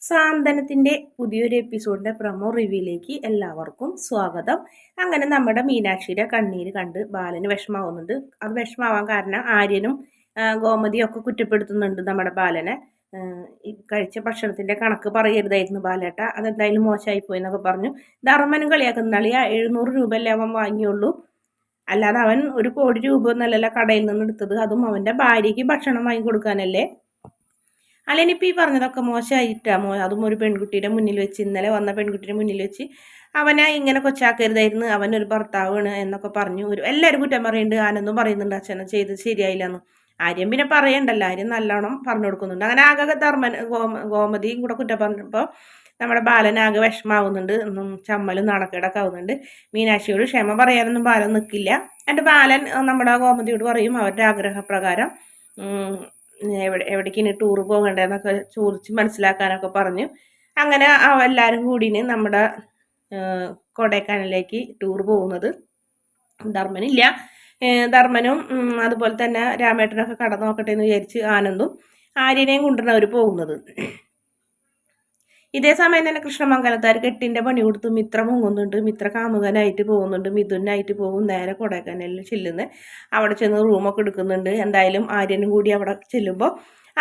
സാന്ത്വനത്തിൻ്റെ പുതിയൊരു എപ്പിസോഡിൻ്റെ പ്രൊമോ റിവ്യൂയിലേക്ക് എല്ലാവർക്കും സ്വാഗതം. അങ്ങനെ നമ്മുടെ മീനാക്ഷിയുടെ കണ്ണീര് കണ്ട് ബാലന് വിഷമാവുന്നുണ്ട്. അത് വിഷമാവാൻ കാരണം ആര്യനും ഗോമതിയും ഒക്കെ കുറ്റപ്പെടുത്തുന്നുണ്ട് നമ്മുടെ ബാലനെ. ഈ കഴിച്ച ഭക്ഷണത്തിൻ്റെ കണക്ക് പറയരുതായിരുന്നു ബാലേട്ട, അതെന്തായാലും മോശമായിപ്പോയി എന്നൊക്കെ പറഞ്ഞു. ധർമ്മനും കളിയാക്കുന്ന അളിയ 700 രൂപയല്ലേ അവൻ വാങ്ങിയുള്ളൂ, അല്ലാതെ അവൻ 1 കോടി രൂപ ഒന്നല്ലല്ലോ കടയിൽ നിന്ന് എടുത്തത്, അതും അവൻ്റെ ഭാര്യയ്ക്ക് ഭക്ഷണം വാങ്ങി കൊടുക്കാനല്ലേ. അല്ലെനിപ്പോൾ ഈ പറഞ്ഞതൊക്കെ മോശമായിട്ടാ അതും ഒരു പെൺകുട്ടിയുടെ മുന്നിൽ വെച്ച്, ഇന്നലെ വന്ന പെൺകുട്ടിയുടെ മുന്നിൽ വെച്ച് അവനെ ഇങ്ങനെ കൊച്ചാക്കരുതായിരുന്നു, അവനൊരു ഭർത്താവാണ് എന്നൊക്കെ പറഞ്ഞു. എല്ലാവരും കുറ്റം പറയുന്നുണ്ട്. ആനന്ദും പറയുന്നുണ്ട് അച്ഛനെ ചെയ്ത് ശരിയായില്ലെന്ന്. ആര്യം പിന്നെ പറയണ്ടല്ലോ, ആര്യം നല്ലോണം പറഞ്ഞു കൊടുക്കുന്നുണ്ട്. അങ്ങനെ ആകെ ധർമ്മൻ ഗോമതിയും കൂടെ കുറ്റം പറഞ്ഞപ്പോൾ നമ്മുടെ ബാലൻ ആകെ വിഷമാവുന്നുണ്ട്, ചമ്മലും നാണക്കേടൊക്കെ ആവുന്നുണ്ട്. മീനാക്ഷിയോട് ക്ഷമ പറയാനൊന്നും ബാലൻ നിൽക്കില്ല. എൻ്റെ ബാലൻ നമ്മുടെ ഗോമതിയോട് പറയും അവരുടെ ആഗ്രഹപ്രകാരം എവിടേക്കിനി ടൂർ പോകണ്ടേന്നൊക്കെ ചോദിച്ച് മനസ്സിലാക്കാനൊക്കെ പറഞ്ഞു. അങ്ങനെ എല്ലാവരും കൂടിന് നമ്മുടെ കൊടൈക്കനാലിലേക്ക് ടൂർ പോകുന്നത്. ധർമ്മനില്ല. ധർമ്മനും അതുപോലെ തന്നെ രാമേട്ടനൊക്കെ കട നോക്കട്ടെ എന്ന് വിചാരിച്ച് ആനന്ദും ആര്യനെയും കൊണ്ടുവന്ന് അവർ പോകുന്നത്. ഇതേ സമയം തന്നെ കൃഷ്ണമംഗലത്താർ കെട്ടിൻ്റെ പണി കൊടുത്ത് മിത്ര മുങ്ങുന്നുണ്ട്. മിത്ര കാമുകനായിട്ട് പോകുന്നുണ്ട്, മിഥുനായിട്ട് പോകും. നേരെ കൊടൈക്കനാലിൽ ചെല്ലുന്നത്. അവിടെ ചെന്ന് റൂമൊക്കെ എടുക്കുന്നുണ്ട്. എന്തായാലും ആര്യനും കൂടി അവിടെ ചെല്ലുമ്പോൾ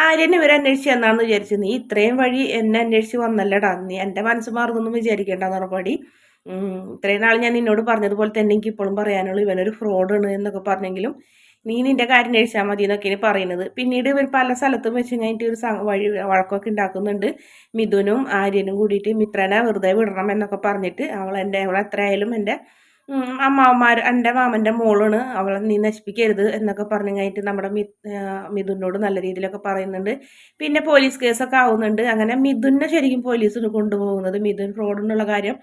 ആര്യൻ ഇവരന്വേഷിച്ച് എന്നാന്ന് വിചാരിച്ചു. നീ ഇത്രയും വഴി എന്നെ അന്വേഷിച്ച് വന്നല്ലടാ, നീ എൻ്റെ മനസ്സ് മാറുന്നൊന്നും വിചാരിക്കേണ്ടെന്ന് ഉറപ്പാടി. ഇത്രയും നാൾ ഞാൻ നിന്നോട് പറഞ്ഞതുപോലെ തന്നെ എനിക്ക് ഇപ്പോഴും പറയാനുള്ളൂ, ഇവനൊരു ഫ്രോഡാണ് എന്നൊക്കെ പറഞ്ഞെങ്കിലും നീ നിന്റെ കാര്യം അന്വേഷിച്ചാൽ മതി എന്നൊക്കെയാണ് പറയുന്നത്. പിന്നീട് ഇവർ പല സ്ഥലത്തും വെച്ച് കഴിഞ്ഞിട്ട് ഒരു വഴി വഴക്കൊക്കെ ഉണ്ടാക്കുന്നുണ്ട്. മിഥുനും ആര്യനും കൂടിയിട്ട് മിത്രനെ വെറുതെ വിടണം എന്നൊക്കെ പറഞ്ഞിട്ട് അവൾ എത്രയായാലും എൻ്റെ അമ്മാവന്മാർ, എൻ്റെ മാമൻ്റെ മോളാണ്, അവളെ നീ നശിപ്പിക്കരുത് എന്നൊക്കെ പറഞ്ഞു കഴിഞ്ഞിട്ട് നമ്മുടെ മിഥുനോട് നല്ല രീതിയിലൊക്കെ പറയുന്നുണ്ട്. പിന്നെ പോലീസ് കേസൊക്കെ ആവുന്നുണ്ട്. അങ്ങനെ മിഥുനെ ശരിക്കും പോലീസിന് കൊണ്ടുപോകുന്നത്, മിഥുൻ ഫ്രോഡെന്നുള്ള കാര്യം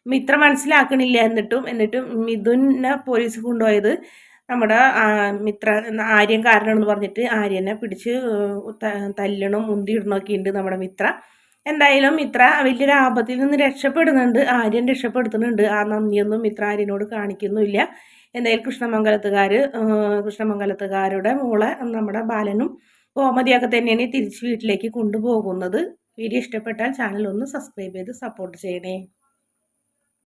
മിത്ര മനസ്സിലാക്കണില്ല. എന്നിട്ടും മിഥുനെ പോലീസ് കൊണ്ടുപോയത് നമ്മുടെ ആര്യൻ കാരനാണെന്ന് പറഞ്ഞിട്ട് ആര്യനെ പിടിച്ച് തല്ലണം മുന്തിയിടണമൊക്കെ ഉണ്ട് നമ്മുടെ മിത്ര. എന്തായാലും മിത്ര വലിയൊരു ആപത്തിൽ നിന്ന് രക്ഷപ്പെടുന്നുണ്ട്, ആര്യൻ രക്ഷപ്പെടുത്തുന്നുണ്ട്. ആ നന്ദിയൊന്നും മിത്ര ആര്യനോട് കാണിക്കുന്നില്ല. എന്തായാലും കൃഷ്ണമംഗലത്തുകാരുടെ മോളെ നമ്മുടെ ബാലനും ഗോമതിയൊക്കെ തന്നെയാണ് തിരിച്ച് വീട്ടിലേക്ക് കൊണ്ടുപോകുന്നത്. വീഡിയോ ഇഷ്ടപ്പെട്ടാൽ ചാനൽ ഒന്ന് സബ്സ്ക്രൈബ് ചെയ്ത് സപ്പോർട്ട് ചെയ്യണേ.